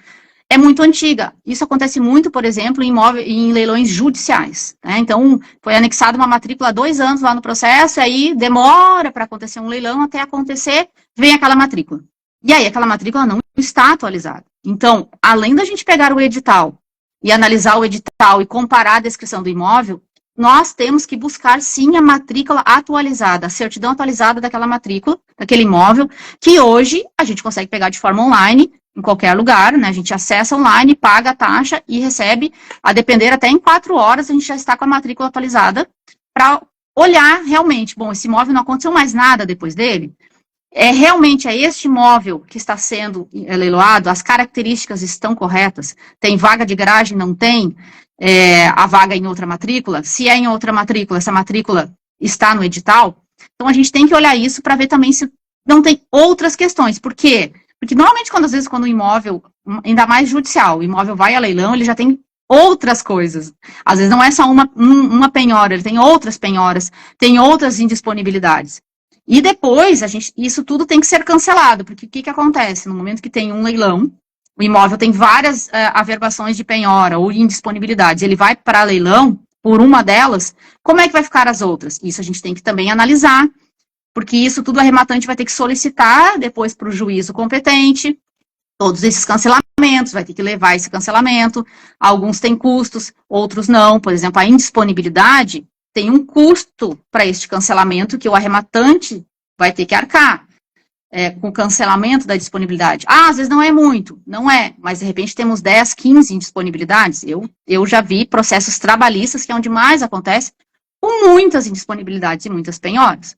Speaker 1: é muito antiga. Isso acontece muito, por exemplo, em leilões judiciais, né? Então, foi anexada uma matrícula há 2 anos lá no processo, e aí demora para acontecer um leilão, até acontecer, vem aquela matrícula. E aí, aquela matrícula não está atualizada. Então, além da gente pegar o edital e analisar o edital e comparar a descrição do imóvel, nós temos que buscar, sim, a matrícula atualizada, a certidão atualizada daquela matrícula, daquele imóvel, que hoje a gente consegue pegar de forma online, em qualquer lugar, né? A gente acessa online, paga a taxa e recebe, a depender até em 4 horas, a gente já está com a matrícula atualizada para olhar realmente, bom, esse imóvel não aconteceu mais nada depois dele, realmente é este imóvel que está sendo leiloado, as características estão corretas, tem vaga de garagem, não tem, a vaga em outra matrícula, se é em outra matrícula, essa matrícula está no edital, então a gente tem que olhar isso para ver também se não tem outras questões, por quê? Porque normalmente quando o imóvel, ainda mais judicial, o imóvel vai a leilão, ele já tem outras coisas, às vezes não é só uma penhora, ele tem outras penhoras, tem outras indisponibilidades. E depois, isso tudo tem que ser cancelado, porque o que acontece? No momento que tem um leilão, o imóvel tem várias averbações de penhora ou indisponibilidades, ele vai para leilão por uma delas, como é que vai ficar as outras? Isso a gente tem que também analisar, porque isso tudo o arrematante vai ter que solicitar depois para o juízo competente, todos esses cancelamentos, vai ter que levar esse cancelamento, alguns têm custos, outros não, por exemplo, a indisponibilidade tem um custo para este cancelamento que o arrematante vai ter que arcar com o cancelamento da disponibilidade. Às vezes não é muito, não é, mas de repente temos 10, 15 indisponibilidades. Eu já vi processos trabalhistas, que é onde mais acontece, com muitas indisponibilidades e muitas penhoras.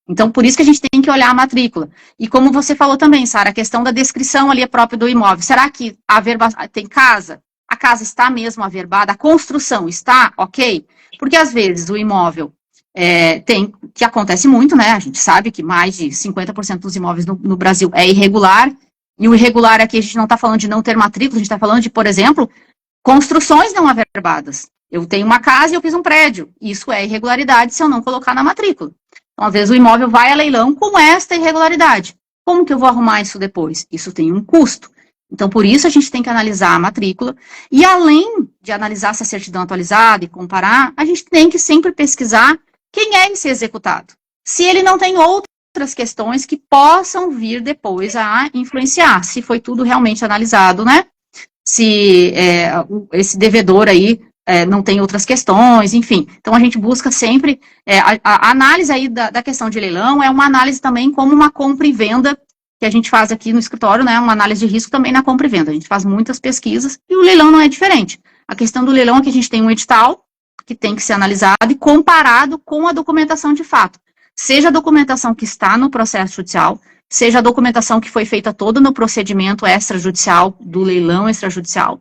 Speaker 1: Então, por isso que a gente tem que olhar a matrícula. E como você falou também, Sara, a questão da descrição ali própria do imóvel. Será que tem casa? A casa está mesmo averbada? A construção está ok? Porque, às vezes, o imóvel que acontece muito, né? A gente sabe que mais de 50% dos imóveis no Brasil é irregular. E o irregular aqui, a gente não está falando de não ter matrícula, a gente está falando de, por exemplo, construções não averbadas. Eu tenho uma casa e eu fiz um prédio. Isso é irregularidade se eu não colocar na matrícula. Então, às vezes, o imóvel vai a leilão com esta irregularidade. Como que eu vou arrumar isso depois? Isso tem um custo. Então, por isso, a gente tem que analisar a matrícula. E, além de analisar essa certidão atualizada e comparar, a gente tem que sempre pesquisar quem é esse executado. Se ele não tem outras questões que possam vir depois a influenciar. Se foi tudo realmente analisado, né? Se esse devedor aí não tem outras questões, enfim. Então, a gente busca sempre, a análise aí da questão de leilão é uma análise também como uma compra e venda, que a gente faz aqui no escritório, né, uma análise de risco também na compra e venda. A gente faz muitas pesquisas e o leilão não é diferente. A questão do leilão é que a gente tem um edital que tem que ser analisado e comparado com a documentação de fato. Seja a documentação que está no processo judicial, seja a documentação que foi feita toda no procedimento extrajudicial, do leilão extrajudicial,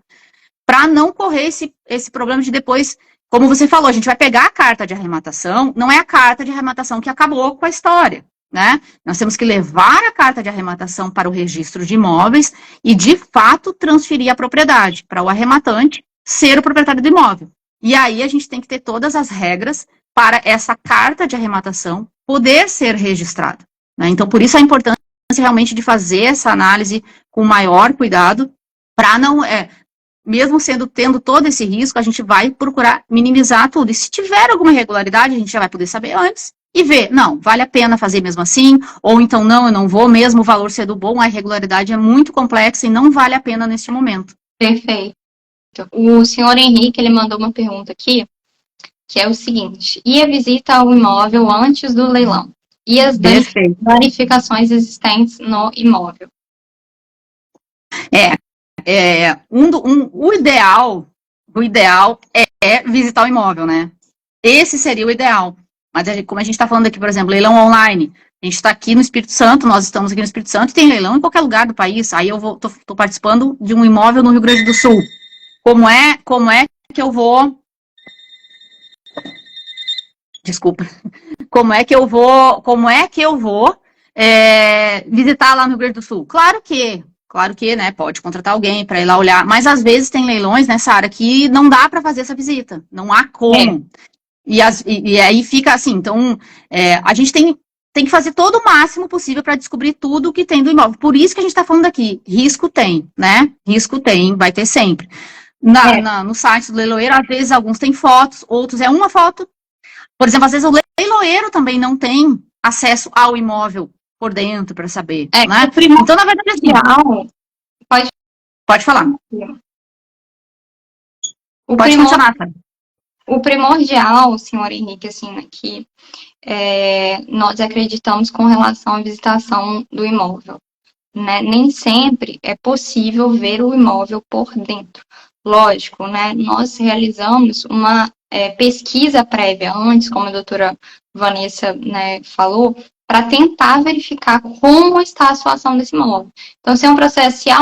Speaker 1: para não correr esse problema de depois, como você falou, a gente vai pegar a carta de arrematação, não é a carta de arrematação que acabou com a história, né? Nós temos que levar a carta de arrematação para o registro de imóveis e, de fato, transferir a propriedade para o arrematante ser o proprietário do imóvel. E aí a gente tem que ter todas as regras para essa carta de arrematação poder ser registrada, né? Então, por isso a importância realmente de fazer essa análise com maior cuidado, para não... mesmo tendo todo esse risco, a gente vai procurar minimizar tudo. E se tiver alguma irregularidade, a gente já vai poder saber antes e ver, não, vale a pena fazer mesmo assim, ou então não, eu não vou, mesmo o valor sendo bom, a irregularidade é muito complexa e não vale a pena neste momento.
Speaker 2: Perfeito. O senhor Henrique, ele mandou uma pergunta aqui, que é o seguinte: e a visita ao imóvel antes do leilão? E as danificações existentes no imóvel?
Speaker 1: O ideal é visitar o imóvel, né? Esse seria o ideal. Mas como a gente está falando aqui, por exemplo, leilão online, a gente está aqui no Espírito Santo, nós estamos aqui no Espírito Santo e tem leilão em qualquer lugar do país. Aí eu tô participando de um imóvel no Rio Grande do Sul. Como é que eu vou... Desculpa. Como é que eu vou visitar lá no Rio Grande do Sul? Claro que Claro que, né, pode contratar alguém para ir lá olhar, mas às vezes tem leilões, né, Sara, que não dá para fazer essa visita, não há como. E aí fica assim, então, a gente tem que fazer todo o máximo possível para descobrir tudo o que tem do imóvel. Por isso que a gente está falando aqui, risco tem, né? Risco tem, vai ter sempre. No site do leiloeiro, às vezes alguns têm fotos, outros é uma foto. Por exemplo, às vezes o leiloeiro também não tem acesso ao imóvel por dentro para saber, né? Então, na verdade, assim, pode falar. Pode funcionar, tá?
Speaker 2: O primordial, senhor Henrique, assim, aqui, nós acreditamos com relação à visitação do imóvel, né? Nem sempre é possível ver o imóvel por dentro. Lógico, né? Nós realizamos uma pesquisa prévia antes, como a doutora Vanessa, né, falou, para tentar verificar como está a situação desse imóvel. Então, se há um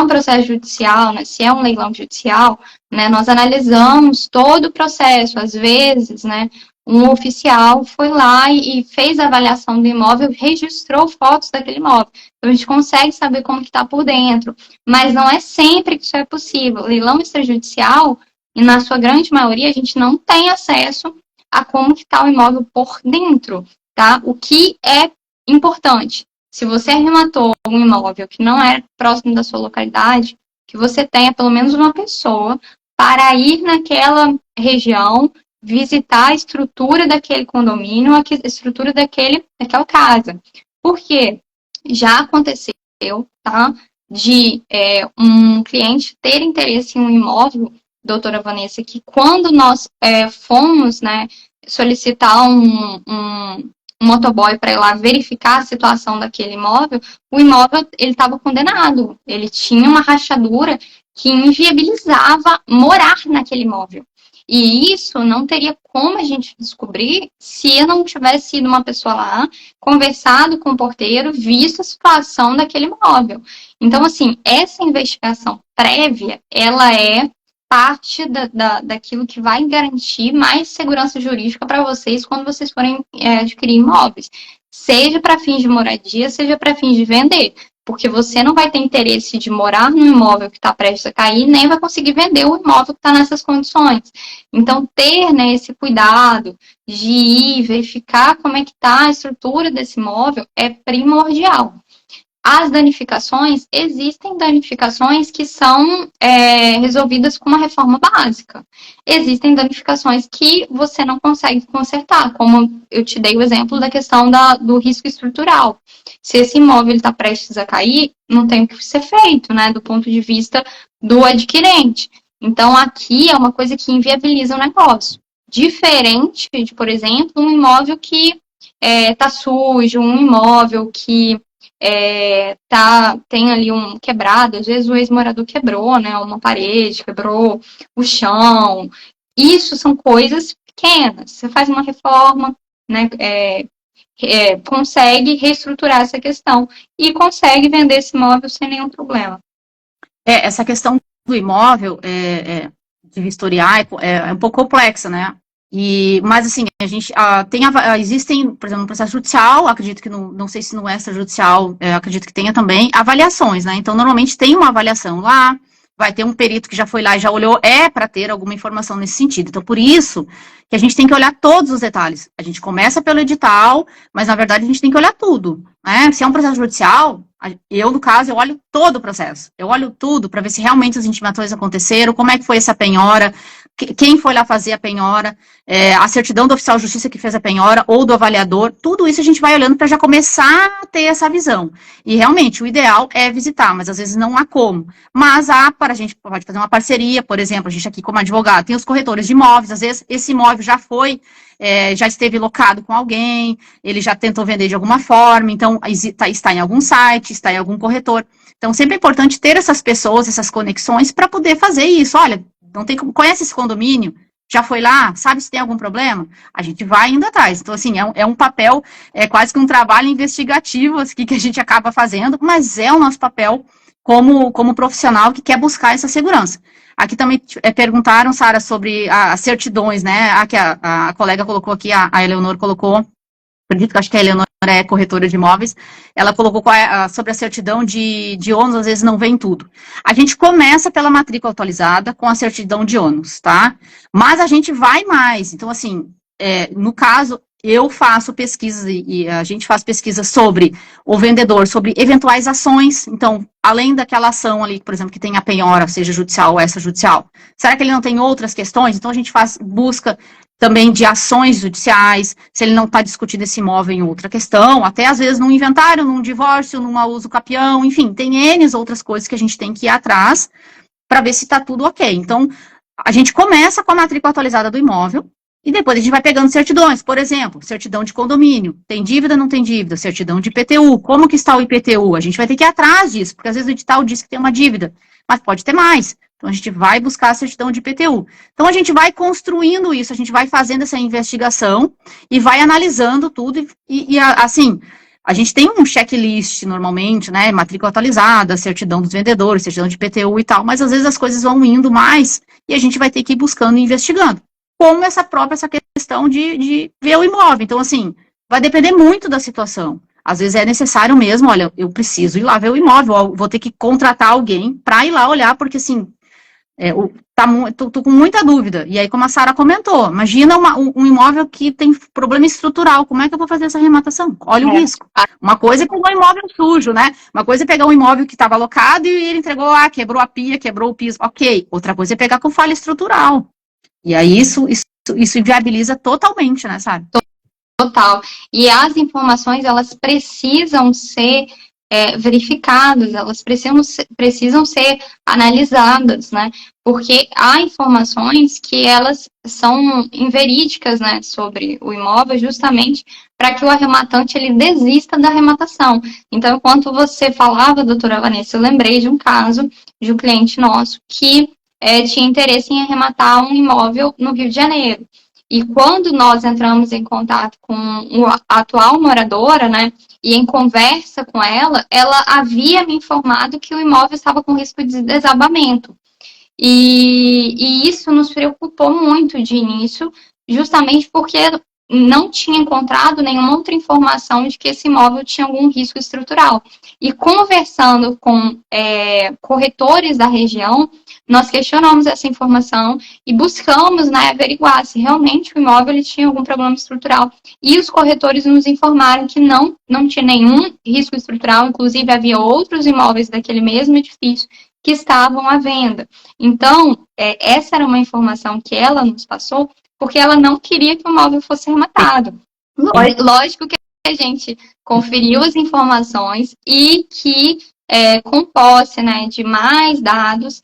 Speaker 2: processo judicial, né, se é um leilão judicial, né, nós analisamos todo o processo. Às vezes, né, um oficial foi lá e fez a avaliação do imóvel, registrou fotos daquele imóvel. Então, a gente consegue saber como que está por dentro. Mas não é sempre que isso é possível. Leilão extrajudicial, e na sua grande maioria, a gente não tem acesso a como que está o imóvel por dentro, tá? O que é importante, se você arrematou um imóvel que não é próximo da sua localidade, que você tenha pelo menos uma pessoa para ir naquela região, visitar a estrutura daquele condomínio, a estrutura daquela casa. Por quê? Já aconteceu, tá? De um cliente ter interesse em um imóvel, doutora Vanessa, que quando nós fomos, né, solicitar um motoboy para ir lá verificar a situação daquele imóvel, o imóvel ele estava condenado, ele tinha uma rachadura que inviabilizava morar naquele imóvel. E isso não teria como a gente descobrir se não tivesse ido uma pessoa lá, conversado com o porteiro, visto a situação daquele imóvel. Então, assim, essa investigação prévia, ela é parte daquilo que vai garantir mais segurança jurídica para vocês quando vocês forem adquirir imóveis. Seja para fins de moradia, seja para fins de vender. Porque você não vai ter interesse de morar no imóvel que está prestes a cair, nem vai conseguir vender o imóvel que está nessas condições. Então, ter, né, esse cuidado de ir verificar como é que está a estrutura desse imóvel é primordial. As danificações, existem danificações que são resolvidas com uma reforma básica. Existem danificações que você não consegue consertar, como eu te dei o exemplo da questão do risco estrutural. Se esse imóvel está prestes a cair, não tem o que ser feito, né, do ponto de vista do adquirente. Então, aqui é uma coisa que inviabiliza o negócio. Diferente de, por exemplo, um imóvel que está sujo, um imóvel que tem ali um quebrado, às vezes o ex-morador quebrou, né, uma parede, quebrou o chão. Isso são coisas pequenas. Você faz uma reforma, né, consegue reestruturar essa questão e consegue vender esse imóvel sem nenhum problema.
Speaker 1: Essa questão do imóvel de vistoriar é um pouco complexa, né? Mas assim, a gente existem, por exemplo, no processo judicial, acredito que não sei se no extrajudicial, acredito que tenha também avaliações, né? Então, normalmente tem uma avaliação lá, vai ter um perito que já foi lá e já olhou, para ter alguma informação nesse sentido. Então, por isso que a gente tem que olhar todos os detalhes. A gente começa pelo edital, mas na verdade a gente tem que olhar tudo, né? Se é um processo judicial, no caso, eu olho todo o processo. Eu olho tudo para ver se realmente as intimações aconteceram, como é que foi essa penhora, quem foi lá fazer a penhora, a certidão do oficial de justiça que fez a penhora, ou do avaliador, tudo isso a gente vai olhando para já começar a ter essa visão. E realmente, o ideal é visitar, mas às vezes não há como. Mas a gente pode fazer uma parceria, por exemplo, a gente aqui como advogado, tem os corretores de imóveis, às vezes esse imóvel já foi, já esteve locado com alguém, ele já tentou vender de alguma forma, então está em algum site, está em algum corretor. Então, sempre é importante ter essas pessoas, essas conexões, para poder fazer isso. Olha, não tem como, conhece esse condomínio? Já foi lá? Sabe se tem algum problema? A gente vai indo atrás. Então, assim, é um papel, quase que um trabalho investigativo assim, que a gente acaba fazendo, mas é o nosso papel como profissional que quer buscar essa segurança. Aqui também perguntaram, Sara, sobre as certidões, né? Aqui a colega colocou aqui, a Eleonor colocou acredito que acho que a Eleonora é corretora de imóveis, ela colocou sobre a certidão de ônus, às vezes não vem tudo. A gente começa pela matrícula atualizada com a certidão de ônus, tá? Mas a gente vai mais. Então, assim, no caso, eu faço pesquisas e a gente faz pesquisa sobre o vendedor, sobre eventuais ações. Então, além daquela ação ali, por exemplo, que tem a penhora, seja judicial ou extrajudicial, será que ele não tem outras questões? Então, a gente busca também de ações judiciais, se ele não está discutindo esse imóvel em outra questão, até às vezes num inventário, num divórcio, num uso capião, enfim, tem N outras coisas que a gente tem que ir atrás para ver se está tudo ok. Então, a gente começa com a matrícula atualizada do imóvel, e depois a gente vai pegando certidões, por exemplo, certidão de condomínio, tem dívida, não tem dívida, certidão de IPTU, como que está o IPTU? A gente vai ter que ir atrás disso, porque às vezes o edital diz que tem uma dívida, mas pode ter mais. Então, a gente vai buscar a certidão de IPTU. Então, a gente vai construindo isso, a gente vai fazendo essa investigação e vai analisando tudo. Assim, a gente tem um checklist normalmente, né? Matrícula atualizada, certidão dos vendedores, certidão de IPTU e tal, mas às vezes as coisas vão indo mais e a gente vai ter que ir buscando e investigando. Como essa questão de ver o imóvel. Então, assim, vai depender muito da situação. Às vezes é necessário mesmo, olha, eu preciso ir lá ver o imóvel, vou ter que contratar alguém para ir lá olhar, porque assim, tô com muita dúvida. E aí, como a Sara comentou, imagina um imóvel que tem problema estrutural, como é que eu vou fazer essa arrematação? Olha o risco. Uma coisa é pegar um imóvel sujo, né? Uma coisa é pegar um imóvel que estava alocado e ele entregou, quebrou a pia, quebrou o piso, ok. Outra coisa é pegar com falha estrutural. E aí, isso inviabiliza totalmente, né, Sara?
Speaker 2: Total. E as informações, elas precisam ser verificadas, elas precisam ser analisadas, né? Porque há informações que elas são inverídicas, né, sobre o imóvel, justamente para que o arrematante ele desista da arrematação. Então, enquanto você falava, doutora Vanessa, eu lembrei de um caso de um cliente nosso que tinha interesse em arrematar um imóvel no Rio de Janeiro. E quando nós entramos em contato com a atual moradora, né, e em conversa com ela, ela havia me informado que o imóvel estava com risco de desabamento. E isso nos preocupou muito de início, justamente porque não tinha encontrado nenhuma outra informação de que esse imóvel tinha algum risco estrutural. E conversando com corretores da região, nós questionamos essa informação e buscamos, né, averiguar se realmente o imóvel ele tinha algum problema estrutural. E os corretores nos informaram que não tinha nenhum risco estrutural, inclusive havia outros imóveis daquele mesmo edifício que estavam à venda. Então, essa era uma informação que ela nos passou, porque ela não queria que o imóvel fosse rematado. Lógico que a gente conferiu as informações e que, com posse, né, de mais dados,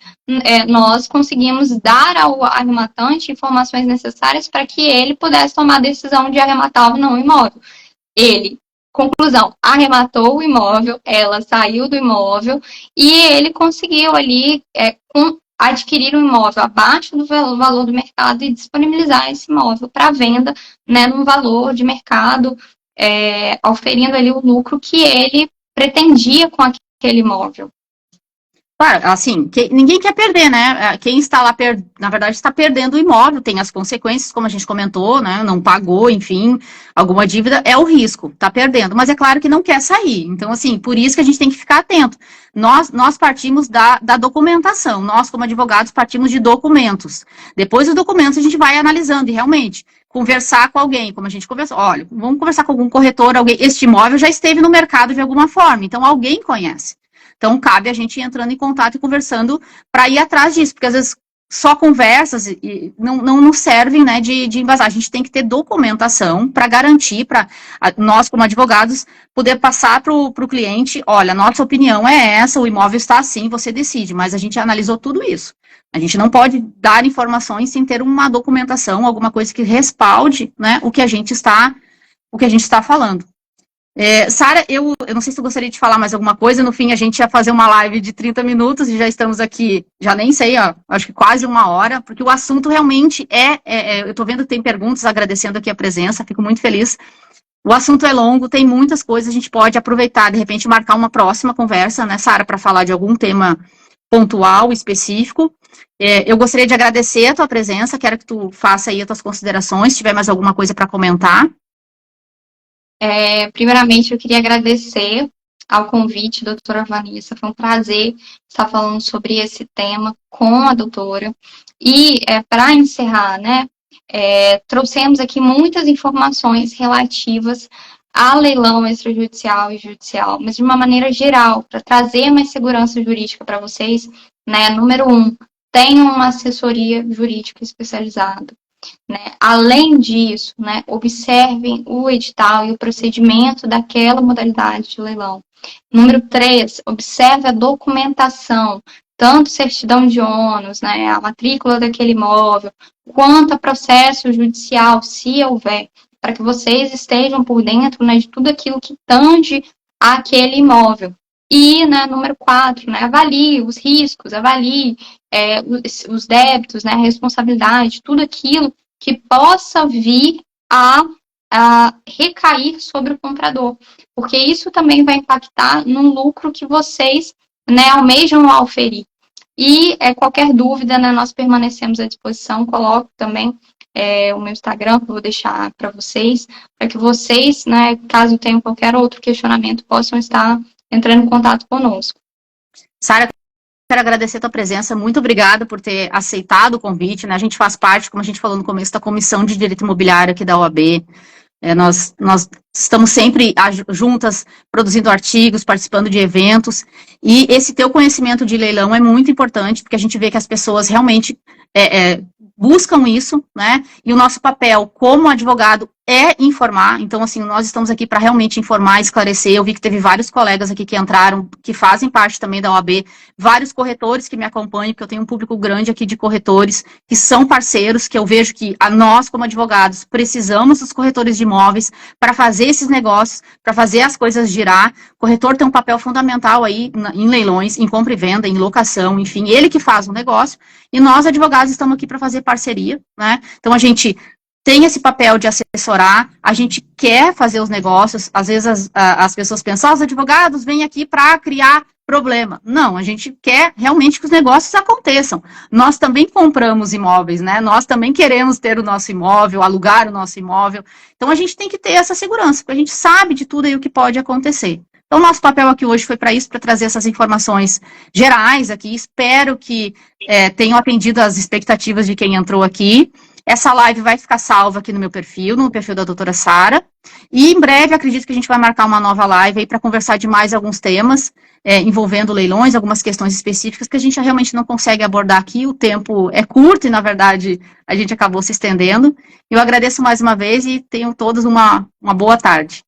Speaker 2: nós conseguimos dar ao arrematante informações necessárias para que ele pudesse tomar a decisão de arrematar ou não o imóvel. Conclusão, arrematou o imóvel, ela saiu do imóvel e ele conseguiu ali adquirir um imóvel abaixo do valor do mercado e disponibilizar esse imóvel para venda, né, num valor de mercado, oferindo ali o lucro que ele pretendia com aquele imóvel.
Speaker 1: Claro, assim, ninguém quer perder, né? Quem está lá, na verdade, está perdendo o imóvel, tem as consequências, como a gente comentou, né? Não pagou, enfim, alguma dívida, é o risco, está perdendo. Mas é claro que não quer sair. Então, assim, por isso que a gente tem que ficar atento. Nós partimos da documentação, nós, como advogados, partimos de documentos. Depois dos documentos, a gente vai analisando e realmente conversar com alguém, como a gente conversou. Olha, vamos conversar com algum corretor, alguém. Este imóvel já esteve no mercado de alguma forma, então alguém conhece. Então, cabe a gente ir entrando em contato e conversando para ir atrás disso, porque às vezes só conversas não nos servem, né, de embasar. A gente tem que ter documentação para garantir, para nós, como advogados, poder passar para o cliente, olha, nossa opinião é essa, o imóvel está assim, você decide, mas a gente analisou tudo isso. A gente não pode dar informações sem ter uma documentação, alguma coisa que respalde, né, o que a gente está falando. Sara, eu não sei se tu gostaria de falar mais alguma coisa, no fim a gente ia fazer uma live de 30 minutos e já estamos aqui, já nem sei, acho que quase 1 hora, porque o assunto realmente eu tô vendo que tem perguntas, agradecendo aqui a presença, fico muito feliz. O assunto é longo, tem muitas coisas, a gente pode aproveitar, de repente marcar uma próxima conversa, né, Sara, para falar de algum tema pontual, específico. Eu gostaria de agradecer a tua presença, quero que tu faça aí as tuas considerações, se tiver mais alguma coisa para comentar.
Speaker 2: Primeiramente, eu queria agradecer ao convite, doutora Vanessa. Foi um prazer estar falando sobre esse tema com a doutora. E, para encerrar, né, trouxemos aqui muitas informações relativas a leilão extrajudicial e judicial, mas de uma maneira geral, para trazer mais segurança jurídica para vocês, né? Número 1, tenham uma assessoria jurídica especializada. Né? Além disso, né, observem o edital e o procedimento daquela modalidade de leilão. Número 3, observe a documentação, tanto certidão de ônus, né, a matrícula daquele imóvel, quanto a processo judicial, se houver, para que vocês estejam por dentro, né, de tudo aquilo que tange aquele imóvel. E, né, número 4, né, avalie os riscos, avalie os débitos, né, a responsabilidade, tudo aquilo que possa vir a recair sobre o comprador, porque isso também vai impactar no lucro que vocês, né, almejam auferir. E qualquer dúvida, né, nós permanecemos à disposição. Coloco também o meu Instagram, que eu vou deixar para vocês, para que vocês, né, caso tenham qualquer outro questionamento, possam estar entrando em contato conosco.
Speaker 1: Sara, quero agradecer a tua presença, muito obrigada por ter aceitado o convite, né? A gente faz parte, como a gente falou no começo, da Comissão de Direito Imobiliário aqui da OAB. Nós estamos sempre juntas, produzindo artigos, participando de eventos, e esse teu conhecimento de leilão é muito importante, porque a gente vê que as pessoas realmente buscam isso, né? E o nosso papel como advogado é informar. Então, assim, nós estamos aqui para realmente informar, esclarecer. Eu vi que teve vários colegas aqui que entraram, que fazem parte também da OAB, vários corretores que me acompanham, porque eu tenho um público grande aqui de corretores que são parceiros, que eu vejo que nós, como advogados, precisamos dos corretores de imóveis para fazer esses negócios, para fazer as coisas girar. O corretor tem um papel fundamental aí em leilões, em compra e venda, em locação, enfim, ele que faz o negócio, e nós, advogados, estamos aqui para fazer parceria, né? Então, a gente tem esse papel de assessorar, a gente quer fazer os negócios, às vezes as pessoas pensam, os advogados vêm aqui para criar problema. Não, a gente quer realmente que os negócios aconteçam. Nós também compramos imóveis, né? Nós também queremos ter o nosso imóvel, alugar o nosso imóvel. Então, a gente tem que ter essa segurança, porque a gente sabe de tudo aí o que pode acontecer. Então, nosso papel aqui hoje foi para isso, para trazer essas informações gerais aqui. Espero que tenham atendido as expectativas de quem entrou aqui. Essa live vai ficar salva aqui no meu perfil, no perfil da doutora Sara. E em breve, acredito que a gente vai marcar uma nova live aí para conversar de mais alguns temas envolvendo leilões, algumas questões específicas que a gente realmente não consegue abordar aqui. O tempo é curto e, na verdade, a gente acabou se estendendo. Eu agradeço mais uma vez e tenham todos uma boa tarde.